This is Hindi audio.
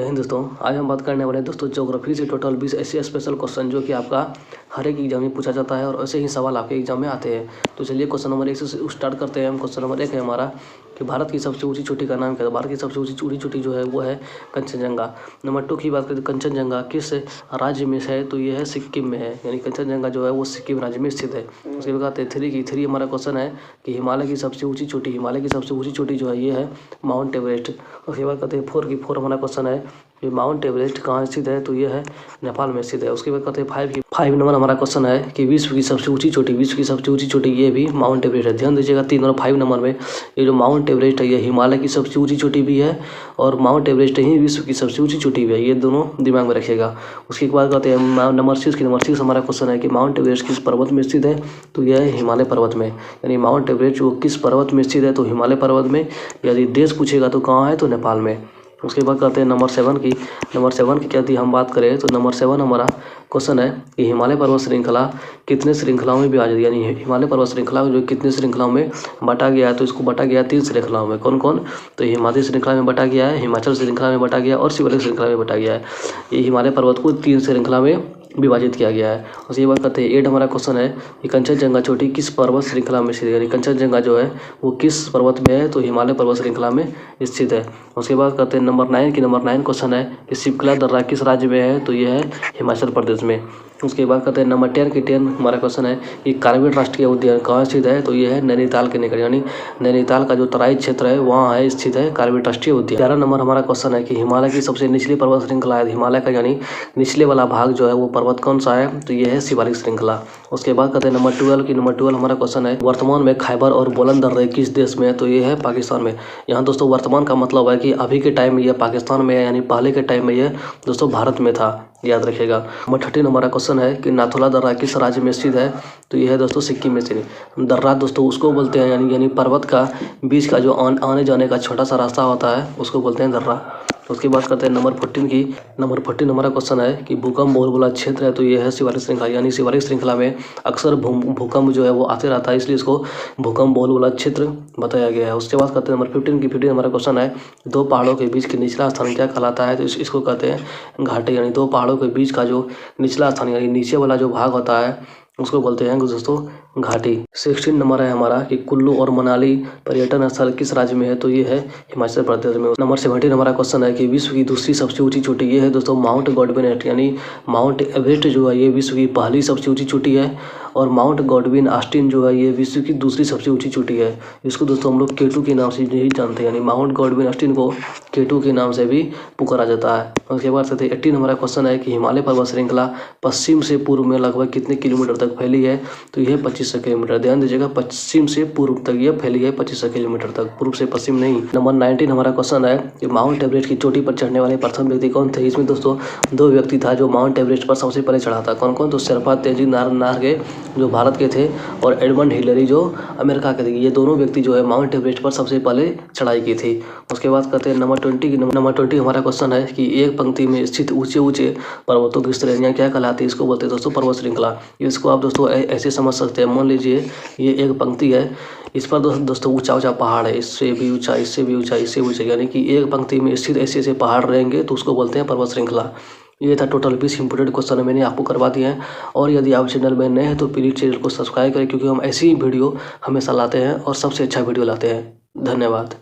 हिंद दोस्तों, आज हम बात करने वाले हैं दोस्तों ज्योग्राफी से टोटल 20 ऐसे स्पेशल क्वेश्चन जो कि आपका हर एक एग्जाम में पूछा जाता है और ऐसे ही सवाल आपके एग्जाम में आते हैं। तो चलिए क्वेश्चन नंबर 1 से स्टार्ट करते हैं। हम क्वेश्चन नंबर 1 है हमारा कि भारत की सबसे ऊंची चोटी का नाम क्या है। भारत की सबसे ऊंची चोटी जो है वो है कंचनजंगा। नंबर 2 की बात करें तो कंचनजंगा किस राज्य में है, तो ये है सिक्किम में है, यानी कंचनजंगा जो है वो सिक्किम राज्य में स्थित है। उसके बाद 3 हमारा क्वेश्चन है कि हिमालय की सबसे ऊंची चोटी जो है ये है माउंट एवरेस्ट। उसके बाद कहते हैं 4 हमारा क्वेश्चन है कि माउंट एवरेस्ट कहाँ स्थित है, तो ये है नेपाल में स्थित है। उसके बाद कहते हैं 5 नंबर हमारा क्वेश्चन है कि विश्व की सबसे ऊंची चोटी ये भी माउंट एवरेस्ट है। ध्यान दीजिएगा 3 और 5 नंबर में ये जो माउंट एवरेस्ट है ये हिमालय की सबसे ऊंची चोटी भी है और माउंट एवरेस्ट ही विश्व की सबसे ऊंची चोटी भी है, ये दोनों दिमाग में रखिएगा। उसके बाद कहते हैं नंबर 6 हमारा क्वेश्चन है कि माउंट एवरेस्ट किस पर्वत में स्थित है, तो यह है हिमालय पर्वत में। यानी माउंट एवरेस्ट जो किस पर्वत में स्थित है, तो हिमालय पर्वत में। यदि देश पूछेगा तो कहाँ है, तो नेपाल में। उसके बाद कहते हैं नंबर 7 की यदि हम बात करें तो नंबर 7 हमारा क्वेश्चन है कि हिमालय पर्वत श्रृंखला कितने श्रृंखलाओं में विभाजित, यानी हिमालय पर्वत श्रृंखला जो कितने श्रृंखलाओं में बांटा गया है, तो इसको बांटा गया 3 श्रृंखलाओं में। कौन कौन, तो हिमालय श्रृंखला में बांटा गया है, हिमाचल श्रृंखला में बांटा गया और शिवालिक श्रृंखला में बांटा गया है। ये हिमालय पर्वत को 3 श्रृंखला में विभाजित किया गया है। उसके बाद कहते हैं 8 हमारा क्वेश्चन है कि कंचनजंगा चोटी किस पर्वत श्रृंखला में स्थित है, यानी कंचनजंगा जो है वो किस पर्वत में है, तो हिमालय पर्वत श्रृंखला में स्थित है। उसके बाद कहते हैं नंबर 9 क्वेश्चन है कि शिवकला दर्रा किस राज्य में है, तो ये है हिमाचल प्रदेश में। उसके बाद कहते हैं नंबर 10 हमारा क्वेश्चन है कि कार्बेट राष्ट्रीय उद्यान कहाँ स्थित है, तो ये है नैनीताल के निकट, यानी नैनीताल का जो तराई क्षेत्र है वहाँ है स्थित है कार्बेट राष्ट्रीय उद्यान। 11 नंबर हमारा क्वेश्चन है कि हिमालय की सबसे निचली पर्वत श्रृंखला है, हिमालय का यानी निचले वाला भाग जो है वो पर्वत कौन सा है, तो ये है शिवालिक श्रृंखला। उसके बाद कहते हैं नंबर 12 हमारा क्वेश्चन है वर्तमान में खैबर और बोलन दर्रे किस देश में है, तो ये है पाकिस्तान में। यहाँ दोस्तों वर्तमान का मतलब है कि अभी के टाइम में ये पाकिस्तान में है, यानी पहले के टाइम में ये दोस्तों भारत में था, याद रखिएगा। नंबर 13 हमारा क्वेश्चन है कि नाथुला दर्रा किस राज्य में स्थित है, तो यह है दोस्तों सिक्किम में स्थित। दर्रा दोस्तों उसको बोलते हैं यानी पर्वत का बीच का जो आने जाने का छोटा सा रास्ता होता है उसको बोलते हैं दर्रा। उसके बाद करते हैं नंबर 14 हमारा क्वेश्चन है कि भूकंप बहुल वाला क्षेत्र है, तो ये है शिवालिक श्रृंखला, यानी शिवालिक श्रृंखला में अक्सर भूकंप जो है वो आते रहता है, इसलिए इसको भूकंप बहुल वाला क्षेत्र बताया गया है। उसके बाद करते हैं नंबर 15 हमारा क्वेश्चन है 2 पहाड़ों के बीच के निचला स्थान क्या कहलाता है, तो इसको कहते हैं घाटी, यानी 2 पहाड़ों के बीच का जो निचला स्थान यानी नीचे वाला जो भाग होता है उसको बोलते हैं दोस्तों घाटी। 16 नंबर है हमारा कि कुल्लू और मनाली पर्यटन स्थल किस राज्य में है, तो ये है हिमाचल प्रदेश में। नंबर 17 हमारा क्वेश्चन है कि विश्व की दूसरी सबसे ऊंची चोटी ये है दोस्तों माउंट गॉडविन, यानी माउंट एवरेस्ट जो है ये विश्व की पहली सबसे ऊंची चोटी है और माउंट गॉडविन ऑस्टिन जो है ये विश्व की दूसरी सबसे ऊंची चोटी है। इसको दोस्तों हम लोग K2 के नाम से नहीं जानते, यानी माउंट गॉडविन ऑस्टिन को K2 के नाम से भी पुकारा जाता है। उसके बाद 18 हमारा क्वेश्चन है कि हिमालय पर्वत श्रृंखला पश्चिम से पूर्व में लगभग कितने किलोमीटर तक फैली है, तो यह 2500 किलोमीटर। ध्यान दीजिएगा पश्चिम से पूर्व तक यह फैली है 2500 किलोमीटर तक, पूर्व से पश्चिम नहीं। नंबर 19 हमारा क्वेश्चन है कि माउंट एवरेस्ट की चोटी पर चढ़ने वाले प्रथम व्यक्ति कौन थे। इसमें दोस्तों 2 व्यक्ति था जो माउंट एवरेस्ट पर सबसे पहले चढ़ा था। कौन कौन, तो शेरपा तेजी नार्गे जो भारत के थे और एडमंड हिलरी जो अमेरिका के थे। ये दोनों व्यक्ति जो है माउंट एवरेस्ट पर सबसे पहले चढ़ाई की थी। उसके बाद कहते हैं नंबर 20 हमारा क्वेश्चन है कि एक पंक्ति में स्थित ऊंचे पर्वतों की श्रेणियां क्या कहलाती है, इसको बोलते हैं दोस्तों पर्वत श्रृंखला। इसको आप दोस्तों ऐसे समझ सकते हैं, मान लीजिए ये एक पंक्ति है, इस पर दोस्तों ऊंचा पहाड़ है, इससे भी ऊंचा, इससे भी ऊंचा, इससे ऊंचा, यानी कि एक पंक्ति में स्थित ऐसे पहाड़ रहेंगे तो उसको बोलते हैं पर्वत श्रृंखला। ये था टोटल 20 इंपोर्टेंट क्वेश्चन मैंने आपको करवा दिए हैं। और यदि आप चैनल में नए हैं तो प्लीज चैनल को सब्सक्राइब करें, क्योंकि हम ऐसी ही वीडियो हमेशा लाते हैं और सबसे अच्छा वीडियो लाते हैं। धन्यवाद।